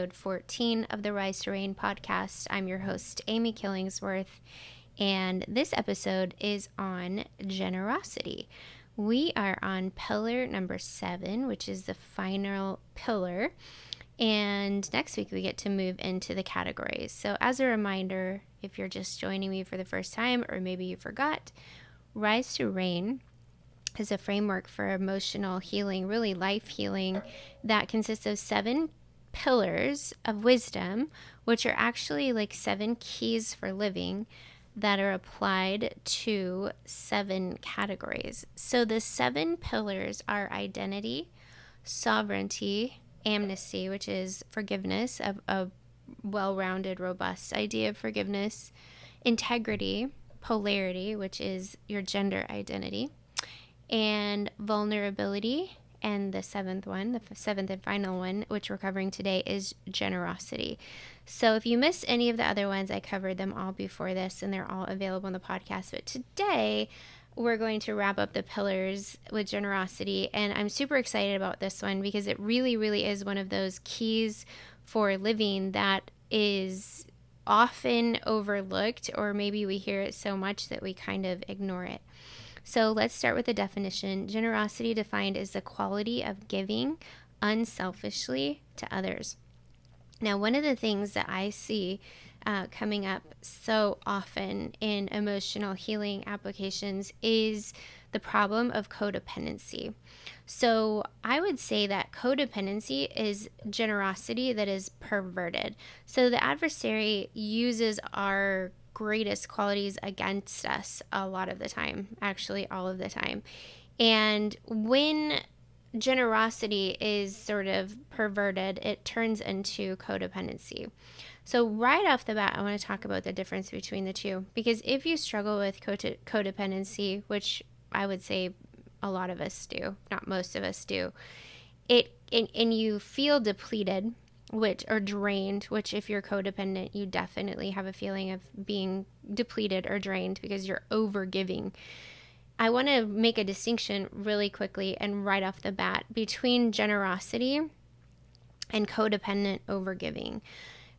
episode 14 of the Rise to Reign podcast. I'm your host, Amy Killingsworth, and this episode is on generosity. We are on pillar number 7, which is the final pillar, and next week we get to move into the categories. So as a reminder, if you're just joining me for the first time, or maybe you forgot, Rise to Reign is a framework for emotional healing, really life healing, that consists of 7 pillars of wisdom, which are actually like 7 keys for living that are applied to 7 categories. So the 7 pillars are identity, sovereignty, amnesty, which is forgiveness, a well-rounded, robust idea of forgiveness, integrity, polarity, which is your gender identity, and vulnerability, and the 7th one, the 7th and final one, which we're covering today, is generosity. So if you missed any of the other ones, I covered them all before this, and they're all available on the podcast. But today, we're going to wrap up the pillars with generosity, and I'm super excited about this one because it really, really is one of those keys for living that is often overlooked, or maybe we hear it so much that we kind of ignore it. So let's start with the definition. Generosity defined as the quality of giving unselfishly to others. Now, one of the things that I see coming up so often in emotional healing applications is the problem of codependency. So I would say that codependency is generosity that is perverted. So the adversary uses our greatest qualities against us a lot of the time, actually all of the time. And when generosity is sort of perverted, it turns into codependency. So right off the bat, I want to talk about the difference between the two, because if you struggle with codependency, which I would say a lot of us do, not most of us do, and you feel depleted, or drained, which if you're codependent, you definitely have a feeling of being depleted or drained because you're over giving. I want to make a distinction really quickly and right off the bat between generosity and codependent overgiving.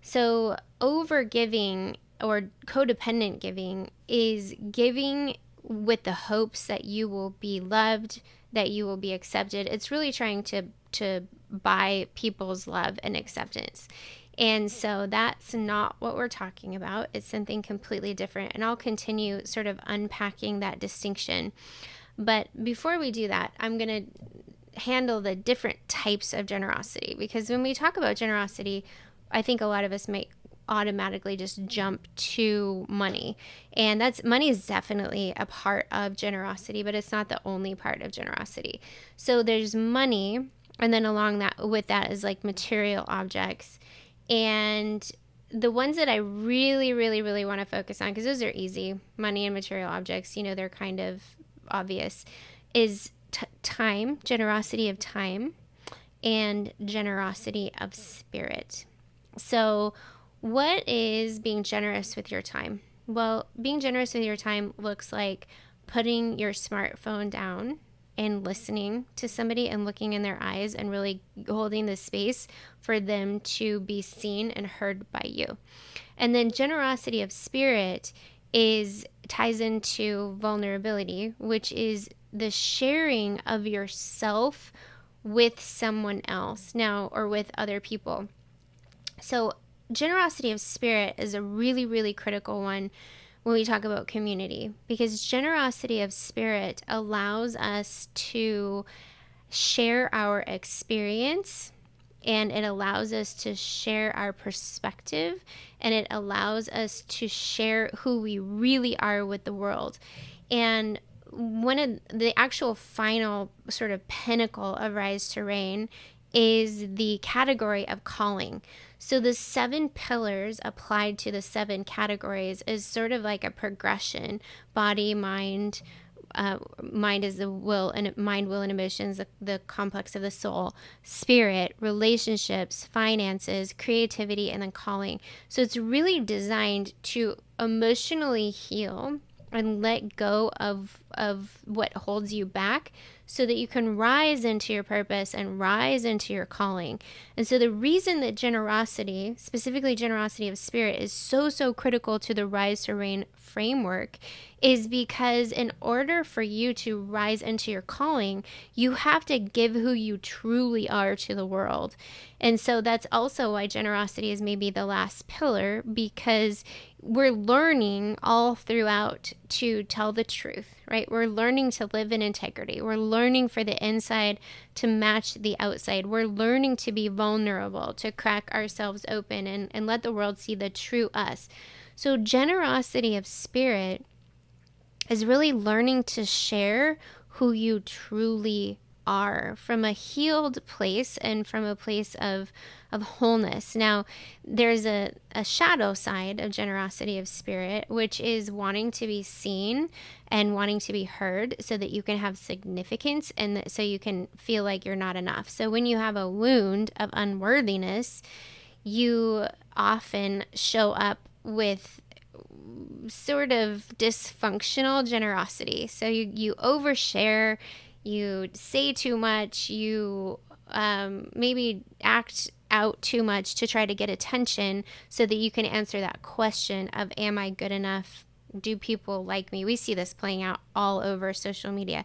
So overgiving or codependent giving is giving with the hopes that you will be loved, that you will be accepted. It's really trying to buy people's love and acceptance. And so that's not what we're talking about. It's something completely different. And I'll continue sort of unpacking that distinction. But before we do that, I'm going to handle the different types of generosity, because when we talk about generosity, I think a lot of us might automatically just jump to money. And money is definitely a part of generosity, but it's not the only part of generosity. So there's money, and then along with that is like material objects. And the ones that I really, really, really want to focus on, because those are easy, money and material objects, they're kind of obvious, is time, generosity of time, and generosity of spirit. So what is being generous with your time? Well, being generous with your time looks like putting your smartphone down and listening to somebody and looking in their eyes and really holding the space for them to be seen and heard by you. And then generosity of spirit ties into vulnerability, which is the sharing of yourself with someone else now, or with other people. So generosity of spirit is a really, really critical one when we talk about community, because generosity of spirit allows us to share our experience, and it allows us to share our perspective, and it allows us to share who we really are with the world. And one of the actual final sort of pinnacle of Rise to Reign is the category of calling. So the 7 pillars applied to the 7 categories is sort of like a progression: body, mind, mind is the will, and mind, will, and emotions, the complex of the soul; spirit, relationships; finances, creativity; and then calling. So it's really designed to emotionally heal and let go of of what holds you back so that you can rise into your purpose and rise into your calling. And so the reason that generosity, specifically generosity of spirit, is so critical to the Rise to Reign framework is because in order for you to rise into your calling, you have to give who you truly are to the world. And so that's also why generosity is maybe the last pillar, because we're learning all throughout to tell the truth, right? We're learning to live in integrity. We're learning for the inside to match the outside. We're learning to be vulnerable, to crack ourselves open and let the world see the true us. So generosity of spirit is really learning to share who you truly are from a healed place and from a place of wholeness. Now, there's a shadow side of generosity of spirit, which is wanting to be seen and wanting to be heard so that you can have significance and so you can feel like you're not enough. So when you have a wound of unworthiness, you often show up with sort of dysfunctional generosity. So you overshare, you say too much, you maybe act out too much to try to get attention so that you can answer that question of, am I good enough? Do people like me? We see this playing out all over social media.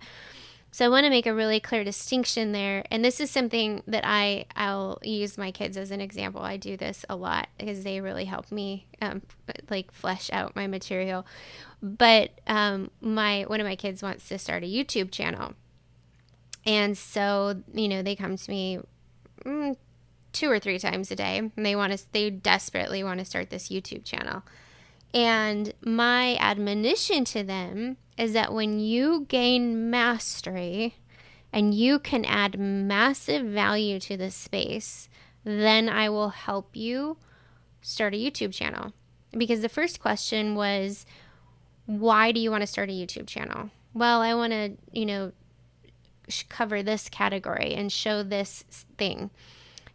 So I want to make a really clear distinction there. And this is something that I'll use my kids as an example. I do this a lot because they really help me flesh out my material. But one of my kids wants to start a YouTube channel. And so, they come to me 2 or 3 times a day, and they desperately want to start this YouTube channel. And my admonition to them is that when you gain mastery and you can add massive value to the space, then I will help you start a YouTube channel. Because the first question was, why do you want to start a YouTube channel? Well, I want to, cover this category and show this thing.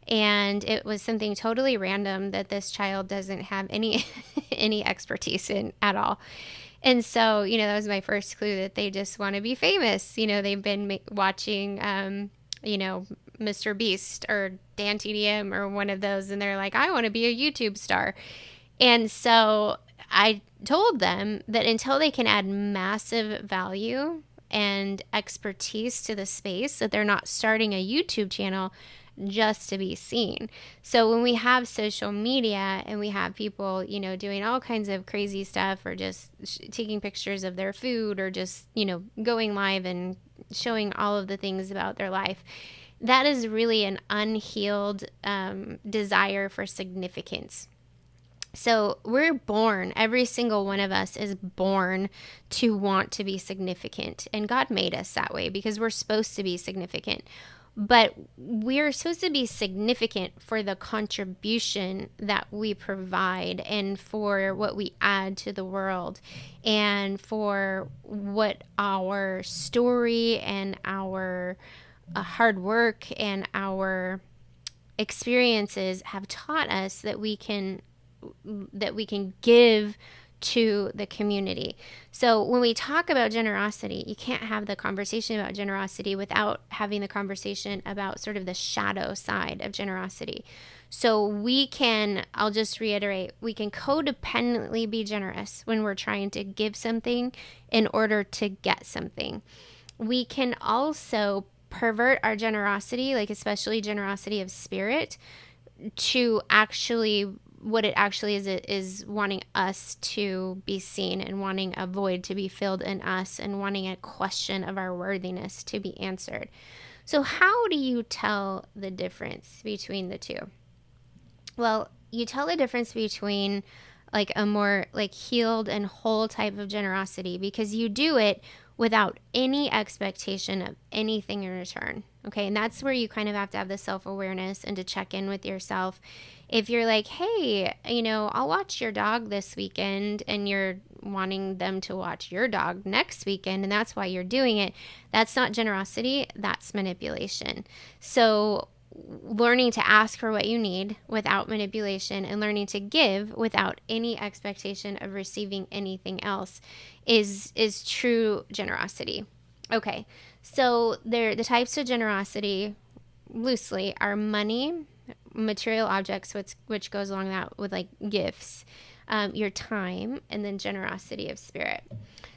And it was something totally random that this child doesn't have any expertise in at all. And so, that was my first clue that they just want to be famous. They've been watching, Mr. Beast or Dan TDM or one of those, and they're like, I want to be a YouTube star. And so I told them that until they can add massive value and expertise to the space, that they're not starting a YouTube channel just to be seen. So when we have social media and we have people, doing all kinds of crazy stuff or just taking pictures of their food or just, going live and showing all of the things about their life, that is really an unhealed desire for significance. So we're born, every single one of us is born to want to be significant. And God made us that way because we're supposed to be significant. But we're supposed to be significant for the contribution that we provide and for what we add to the world and for what our story and our hard work and our experiences have taught us that we can give to the community. So when we talk about generosity, you can't have the conversation about generosity without having the conversation about sort of the shadow side of generosity. So I'll just reiterate, we can codependently be generous when we're trying to give something in order to get something. We can also pervert our generosity, like especially generosity of spirit, to actually what it actually is wanting us to be seen and wanting a void to be filled in us and wanting a question of our worthiness to be answered. So how do you tell the difference between the two? Well, you tell the difference between like a more like healed and whole type of generosity because you do it without any expectation of anything in return. Okay. And that's where you kind of have to have the self-awareness and to check in with yourself. If you're like, hey, I'll watch your dog this weekend and you're wanting them to watch your dog next weekend and that's why you're doing it, that's not generosity, that's manipulation. So learning to ask for what you need without manipulation and learning to give without any expectation of receiving anything else is true generosity. Okay, so the types of generosity loosely are money, material objects, which goes along that with like gifts, your time, and then generosity of spirit.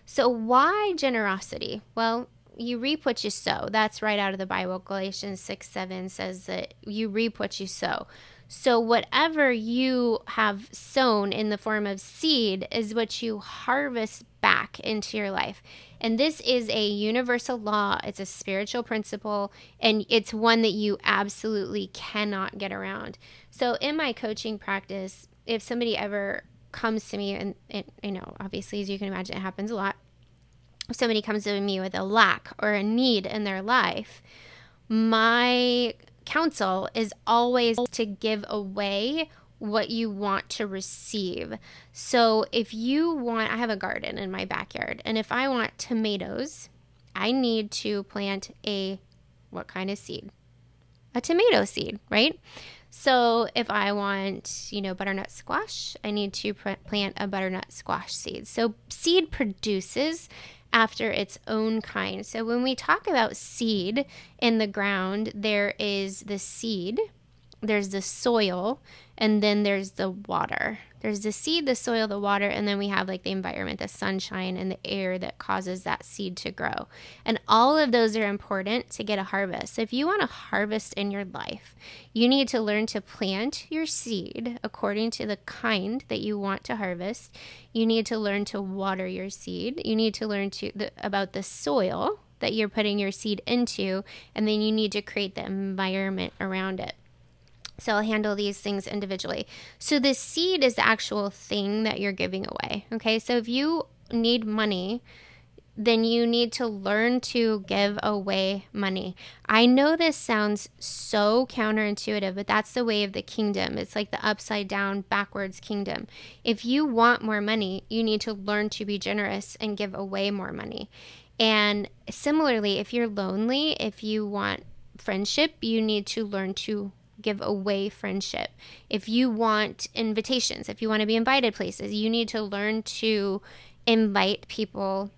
So why generosity? Well, you reap what you sow. That's right out of the Bible. Galatians 6:7 says that you reap what you sow. So whatever you have sown in the form of seed is what you harvest back into your life. And this is a universal law. It's a spiritual principle, and it's one that you absolutely cannot get around. So in my coaching practice, if somebody ever comes to me, and obviously, as you can imagine, it happens a lot. If somebody comes to me with a lack or a need in their life, my counsel is always to give away what you want to receive. So if you want, I have a garden in my backyard, and if I want tomatoes, I need to plant what kind of seed? A tomato seed, right? So if I want, butternut squash, I need to plant a butternut squash seed. So seed produces after its own kind. So when we talk about seed in the ground, there is the seed, there's the soil, and then there's the water. There's the seed, the soil, the water, and then we have like the environment, the sunshine and the air that causes that seed to grow. And all of those are important to get a harvest. So if you want a harvest in your life, you need to learn to plant your seed according to the kind that you want to harvest. You need to learn to water your seed. You need to learn about the soil that you're putting your seed into, and then you need to create the environment around it. So I'll handle these things individually. So the seed is the actual thing that you're giving away. Okay, so if you need money, then you need to learn to give away money. I know this sounds so counterintuitive, but that's the way of the kingdom. It's like the upside down, backwards kingdom. If you want more money, you need to learn to be generous and give away more money. And similarly, if you're lonely, if you want friendship, you need to learn to give away friendship. If you want invitations, if you want to be invited places, you need to learn to invite people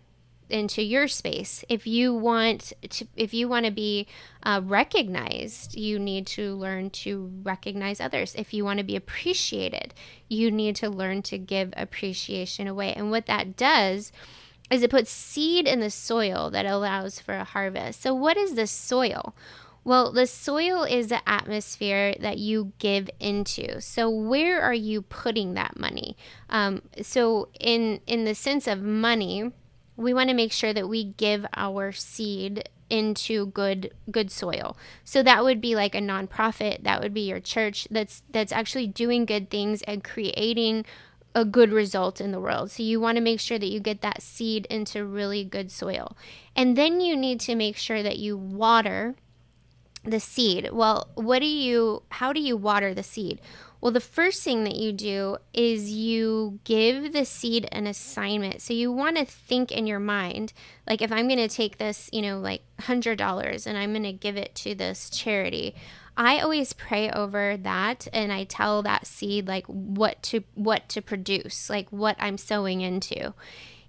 into your space. If you want to be recognized, you need to learn to recognize others. If you want to be appreciated, you need to learn to give appreciation away. And what that does is it puts seed in the soil that allows for a harvest. So what is the soil? Well, the soil is the atmosphere that you give into. So where are you putting that money? So in the sense of money, we want to make sure that we give our seed into good soil. So that would be like a nonprofit, that would be your church that's actually doing good things and creating a good result in the world. So you want to make sure that you get that seed into really good soil. And then you need to make sure that you water the seed. Well, how do you water the seed? Well, the first thing that you do is you give the seed an assignment. So you want to think in your mind, like if I'm going to take this, like $100 and I'm going to give it to this charity, I always pray over that, and I tell that seed like what to produce, like what I'm sowing into.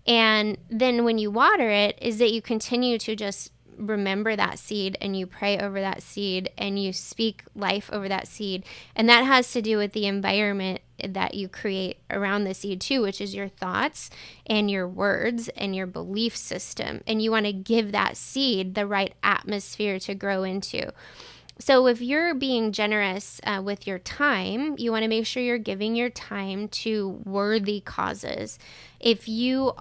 And then when you water it, is that you continue to just remember that seed, and you pray over that seed, and you speak life over that seed. And that has to do with the environment that you create around the seed too, which is your thoughts and your words and your belief system. And you want to give that seed the right atmosphere to grow into. So if you're being generous with your time, you want to make sure you're giving your time to worthy causes. If you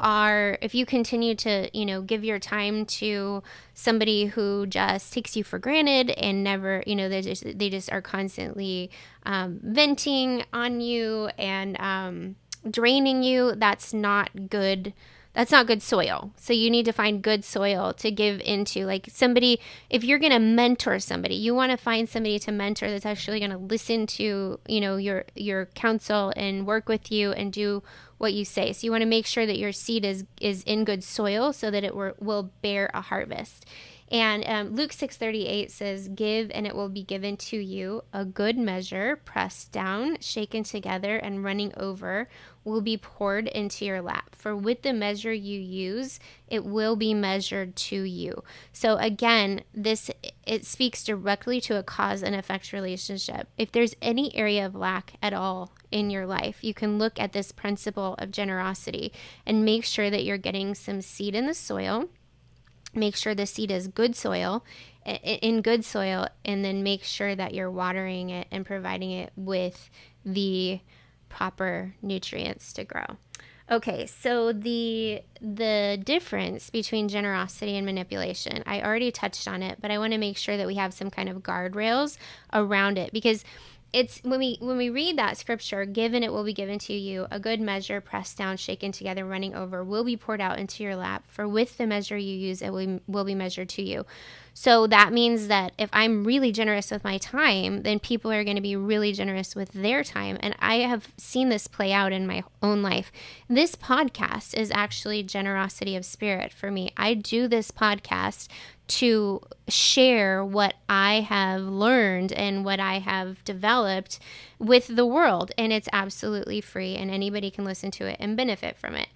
continue to, give your time to somebody who just takes you for granted and never, they just are constantly venting on you and draining you, that's not good. That's not good soil. So you need to find good soil to give into. Like somebody, if you're going to mentor somebody, you want to find somebody to mentor that's actually going to listen to, your counsel and work with you and do what you say. So you want to make sure that your seed is in good soil so that it will bear a harvest. And Luke 6:38 says, "Give and it will be given to you. A good measure, pressed down, shaken together, and running over, will be poured into your lap. For with the measure you use, it will be measured to you." So again, it speaks directly to a cause and effect relationship. If there's any area of lack at all in your life, you can look at this principle of generosity and make sure that you're getting some seed in the soil. Make sure the seed is good soil, in good soil, and then make sure that you're watering it and providing it with the proper nutrients to grow. Okay, so the difference between generosity and manipulation, I already touched on it, but I want to make sure that we have some kind of guardrails around it, because it's when we read that scripture, "Given it will be given to you, a good measure, pressed down, shaken together, running over, will be poured out into your lap. For with the measure you use, it will be measured to you." So that means that if I'm really generous with my time, then people are going to be really generous with their time. And I have seen this play out in my own life. This podcast is actually generosity of spirit for me. I do this podcast to share what I have learned and what I have developed with the world. And it's absolutely free, and anybody can listen to it and benefit from it.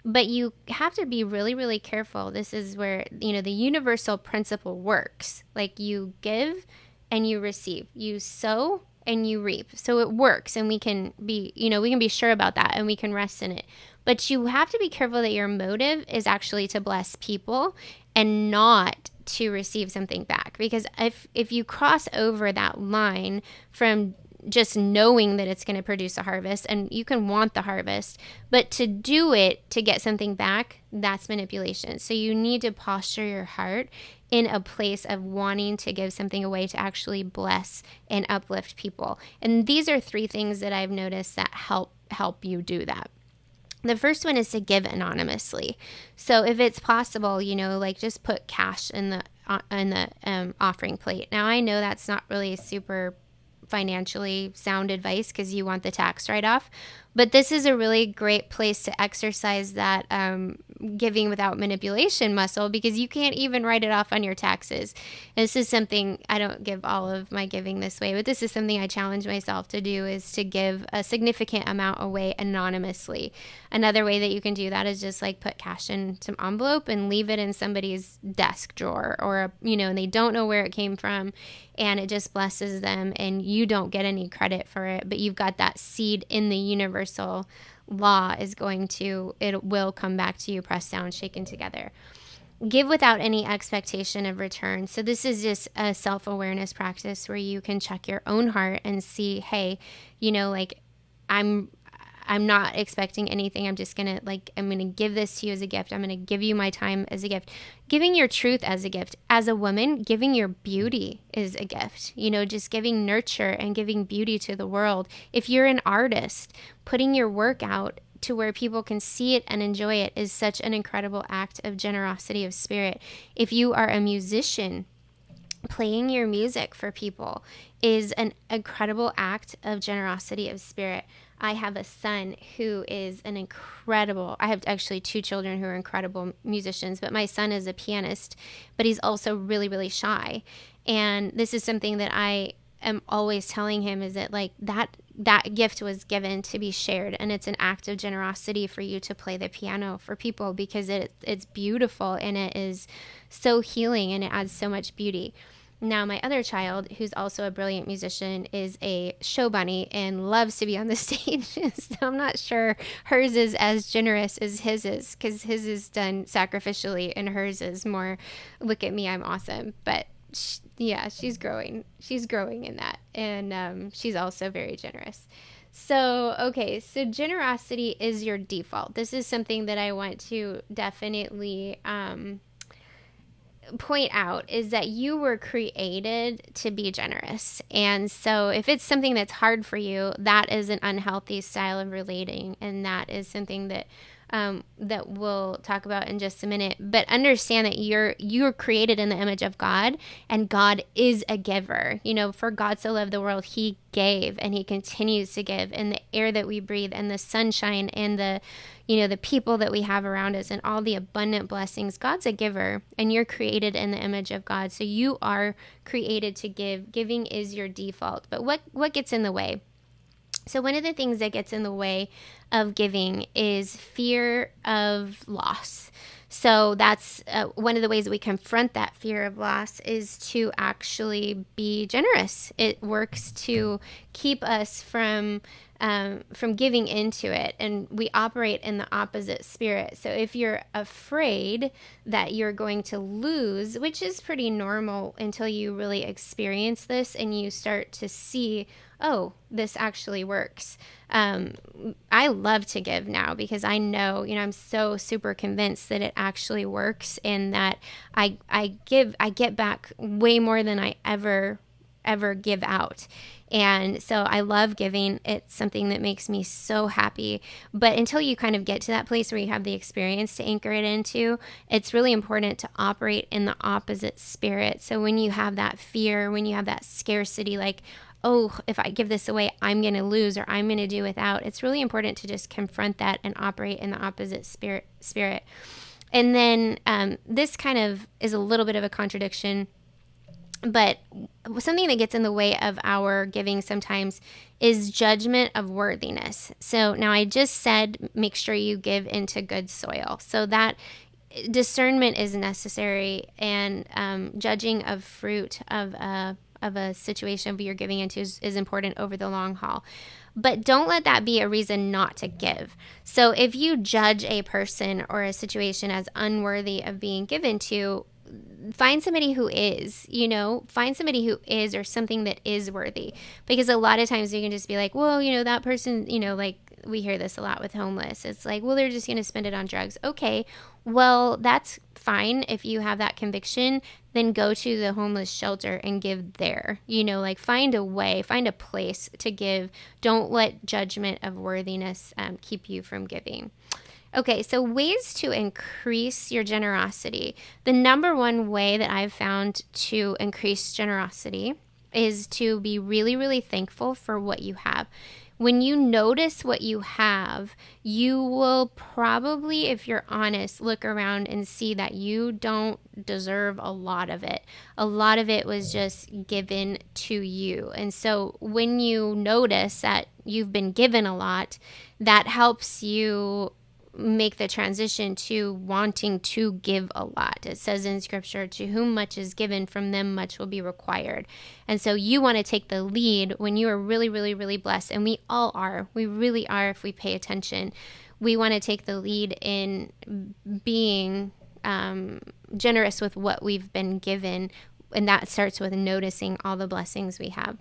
But you have to be really, really careful. This is where, the universal principle works. Like, you give and you receive. You sow and you reap. So it works, and we can be sure about that, and we can rest in it. But you have to be careful that your motive is actually to bless people and not to receive something back. Because if you cross over that line from just knowing that it's going to produce a harvest, and you can want the harvest, but to do it to get something back, that's manipulation. So you need to posture your heart in a place of wanting to give something away to actually bless and uplift people. And these are 3 things that I've noticed that help you do that. The first one is to give anonymously. So if it's possible, just put cash in the offering plate. Now, I know that's not really super financially sound advice because you want the tax write-off, but this is a really great place to exercise that giving without manipulation muscle, because you can't even write it off on your taxes. And this is something, I don't give all of my giving this way, but this is something I challenge myself to do, is to give a significant amount away anonymously. Another way that you can do that is just put cash in some envelope and leave it in somebody's desk drawer, or and they don't know where it came from, and it just blesses them, and you don't get any credit for it, but you've got that seed in the universal law it will come back to you, pressed down, shaken together. Give without any expectation of return. So this is just a self-awareness practice where you can check your own heart and see, hey, I'm not expecting anything. I'm just going to I'm going to give this to you as a gift. I'm going to give you my time as a gift. Giving your truth as a gift. As a woman, giving your beauty is a gift. Just giving nurture and giving beauty to the world. If you're an artist, putting your work out to where people can see it and enjoy it is such an incredible act of generosity of spirit. If you are a musician, playing your music for people is an incredible act of generosity of spirit. I have a son who is I have actually 2 children who are incredible musicians, but my son is a pianist, but he's also really, really shy. And this is something that I am always telling him, is that that gift was given to be shared, and it's an act of generosity for you to play the piano for people, because it's beautiful and it is so healing and it adds so much beauty. Now, my other child, who's also a brilliant musician, is a show bunny and loves to be on the stage. So I'm not sure hers is as generous as his is, because his is done sacrificially and hers is more, look at me, I'm awesome. But she's growing. She's growing in that. And she's also very generous. So generosity is your default. This is something that I want to definitely point out, is that you were created to be generous. And so if it's something that's hard for you, that is an unhealthy style of relating, and that is something that that we'll talk about in just a minute. But understand that you're created in the image of God, and God is a giver. For God so loved the world, he gave, and he continues to give. And the air that we breathe, and the sunshine, and the people that we have around us, and all the abundant blessings. God's a giver, and you're created in the image of God. So you are created to give. Giving is your default. But what gets in the way? So one of the things that gets in the way of giving is fear of loss. So that's one of the ways that we confront that fear of loss is to actually be generous. It works to keep us from giving into it, and we operate in the opposite spirit. So if you're afraid that you're going to lose, which is pretty normal until you really experience this and you start to see, oh, this actually works. I love to give now because I know, I'm so super convinced that it actually works, and that I get back way more than I ever give out. And so I love giving. It's something that makes me so happy. But until you kind of get to that place where you have the experience to anchor it into, it's really important to operate in the opposite spirit. So when you have that fear, when you have that scarcity, like, oh, if I give this away, I'm going to lose, or I'm going to do without, it's really important to just confront that and operate in the opposite spirit. And then this kind of is a little bit of a contradiction, but something that gets in the way of our giving sometimes is judgment of worthiness. So now I just said, make sure you give into good soil. So that discernment is necessary, and judging of fruit of a situation you're giving into is important over the long haul. But don't let that be a reason not to give. So if you judge a person or a situation as unworthy of being given to, find somebody who is, find somebody who is, or something that is worthy. Because a lot of times you can just be like, well, that person, like we hear this a lot with homeless. It's like, well, they're just going to spend it on drugs. Okay, well, that's fine. If you have that conviction, then go to the homeless shelter and give there. Find a way, find a place to give. Don't let judgment of worthiness keep you from giving. Okay, so ways to increase your generosity. The number one way that I've found to increase generosity is to be really, really thankful for what you have. When you notice what you have, you will probably, if you're honest, look around and see that you don't deserve a lot of it. A lot of it was just given to you. And so when you notice that you've been given a lot, that helps you make the transition to wanting to give a lot. It says in scripture, to whom much is given, from them much will be required. And so you want to take the lead when you are really, really, really blessed. And we all are. We really are if we pay attention. We want to take the lead in being generous with what we've been given. And that starts with noticing all the blessings we have.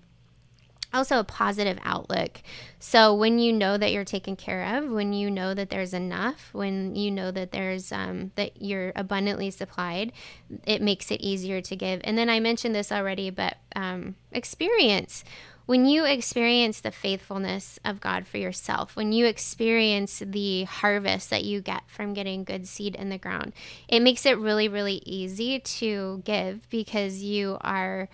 Also, a positive outlook. So when you know that you're taken care of, when you know that there's enough, when you know that there's that you're abundantly supplied, it makes it easier to give. And then I mentioned this already, but experience. When you experience the faithfulness of God for yourself, when you experience the harvest that you get from getting good seed in the ground, it makes it really, really easy to give, because you are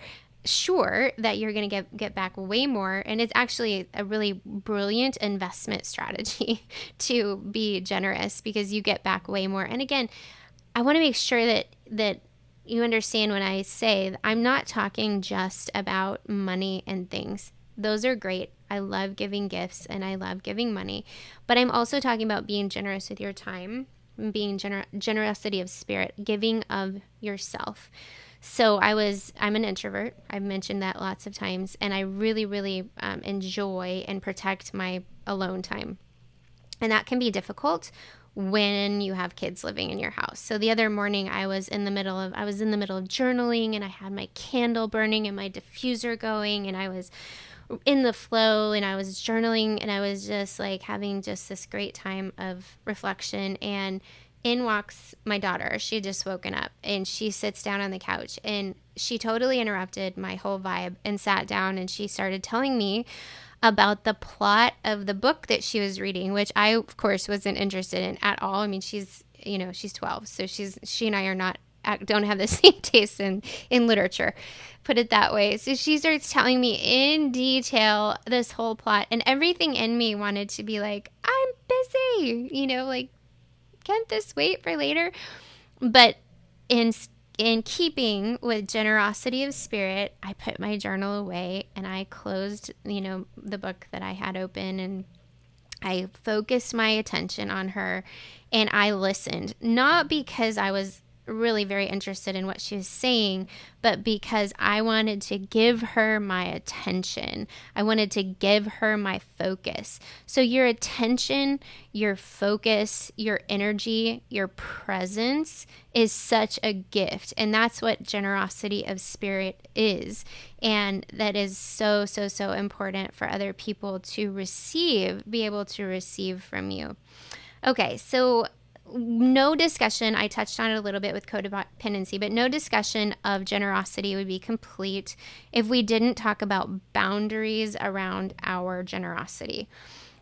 sure that you're going to get back way more. And it's actually a really brilliant investment strategy to be generous, because you get back way more. And again, I want to make sure that you understand when I say I'm not talking just about money and things. Those are great. I love giving gifts and I love giving money, but I'm also talking about being generous with your time, being generosity of spirit, giving of yourself. So I'm an introvert. I've mentioned that lots of times, and I really, really enjoy and protect my alone time. And that can be difficult when you have kids living in your house. So the other morning I was in the middle of journaling, and I had my candle burning and my diffuser going, and I was in the flow, and I was journaling, and I was just like having just this great time of reflection. And in walks my daughter. She had just woken up, and she sits down on the couch, and she totally interrupted my whole vibe and sat down, and she started telling me about the plot of the book that she was reading, which I, of course, wasn't interested in at all. I mean, she's 12, so she and I are not, don't have the same taste in literature, put it that way. So she starts telling me in detail this whole plot, and everything in me wanted to be like, I'm busy, like, can't this wait for later? But in keeping with generosity of spirit, I put my journal away and I closed, the book that I had open, and I focused my attention on her, and I listened, not because I was really very interested in what she was saying, but because I wanted to give her my attention. I wanted to give her my focus. So your attention, your focus, your energy, your presence is such a gift. And that's what generosity of spirit is. And that is so, so, so important for other people to receive, be able to receive from you. Okay, so no discussion, I touched on it a little bit with codependency, but no discussion of generosity would be complete if we didn't talk about boundaries around our generosity.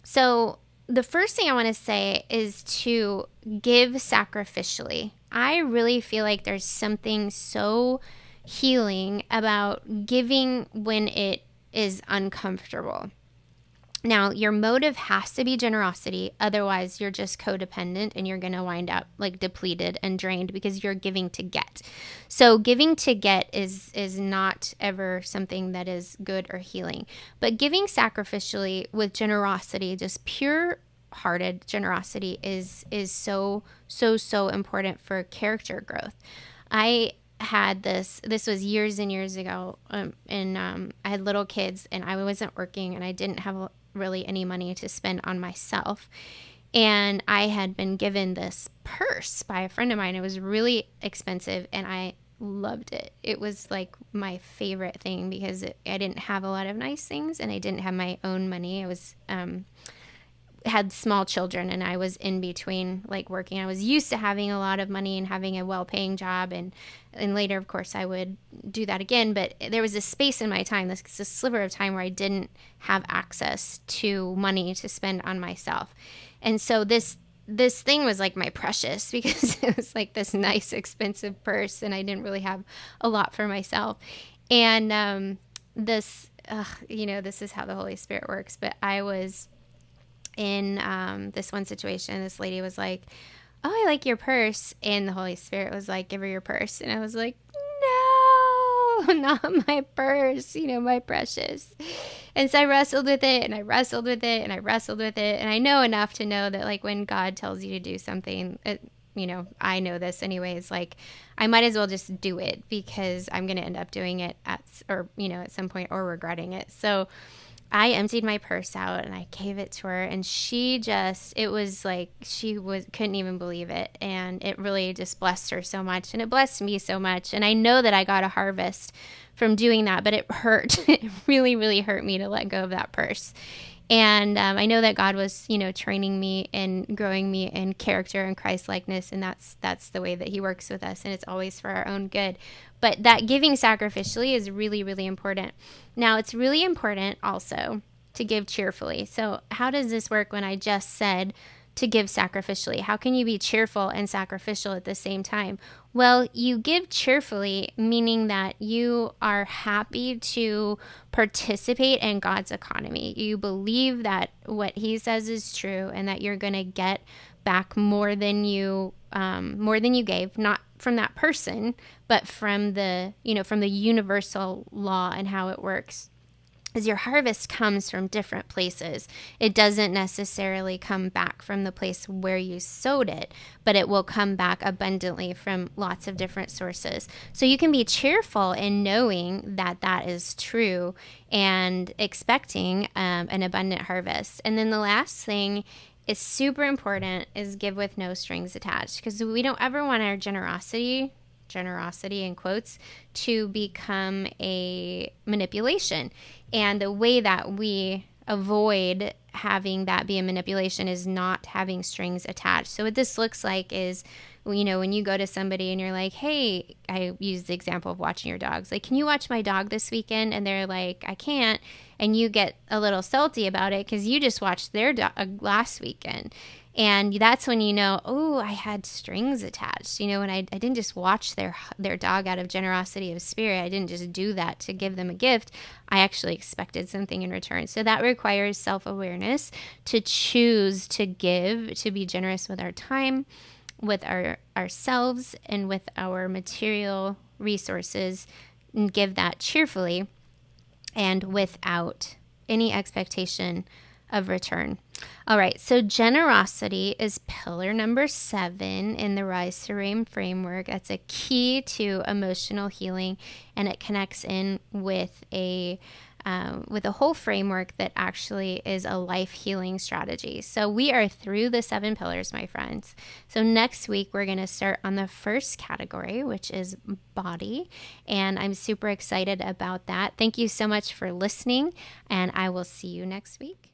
So the first thing I want to say is to give sacrificially. I really feel like there's something so healing about giving when it is uncomfortable. Now, your motive has to be generosity. Otherwise, you're just codependent and you're going to wind up like depleted and drained because you're giving to get. So giving to get is not ever something that is good or healing. But giving sacrificially with generosity, just pure hearted generosity is so, so, so important for character growth. I had this was years and years ago, and I had little kids and I wasn't working and I didn't have really any money to spend on myself. And I had been given this purse by a friend of mine. It was really expensive and I loved it. It was like my favorite thing because I didn't have a lot of nice things and I didn't have my own money. I was had small children and I was in between like working. I was used to having a lot of money and having a well-paying job, and later of course I would do that again, but there was a space in my time, this sliver of time where I didn't have access to money to spend on myself. And so this thing was like my precious because it was like this nice expensive purse and I didn't really have a lot for myself. And this is how the Holy Spirit works, but I was in this one situation. This lady was like, oh, I like your purse. And the Holy Spirit was like, give her your purse. And I was like, no, not my purse, my precious. And so I wrestled with it and I wrestled with it and I wrestled with it. And I know enough to know that like when God tells you to do something, I know this anyways, like I might as well just do it because I'm going to end up doing it at some point or regretting it. So I emptied my purse out and I gave it to her, and it was like couldn't even believe it, and it really just blessed her so much, and it blessed me so much. And I know that I got a harvest from doing that, but it hurt. It really, really hurt me to let go of that purse. And I know that God was, training me and growing me in character and Christ-likeness, and that's the way that He works with us, and it's always for our own good. But that giving sacrificially is really, really important. Now, it's really important also to give cheerfully. So how does this work when I just said to give sacrificially? How can you be cheerful and sacrificial at the same time? Well, you give cheerfully, meaning that you are happy to participate in God's economy. You believe that what He says is true and that you're going to get back more than you gave, not from that person, but from the universal law and how it works. As your harvest comes from different places. It doesn't necessarily come back from the place where you sowed it, but it will come back abundantly from lots of different sources. So you can be cheerful in knowing that that is true and expecting an abundant harvest. And then the last thing is super important is give with no strings attached, because we don't ever want our generosity in quotes to become a manipulation. And the way that we avoid having that be a manipulation is not having strings attached. So what this looks like is, you know, when you go to somebody and you're like, hey, I use the example of watching your dogs. Like, can you watch my dog this weekend? And they're like, I can't. And you get a little salty about it because you just watched their dog last weekend. And that's when you know, oh, I had strings attached. You know, and I didn't just watch their dog out of generosity of spirit. I didn't just do that to give them a gift. I actually expected something in return. So that requires self-awareness to choose to give, to be generous with our time, with ourselves, and with our material resources, and give that cheerfully and without any expectation of return. All right, so generosity is pillar number 7 in the Rise to Reign framework. That's a key to emotional healing, and it connects in with a whole framework that actually is a life healing strategy. So we are through the 7 pillars, my friends. So next week, we're going to start on the first category, which is body. And I'm super excited about that. Thank you so much for listening, and I will see you next week.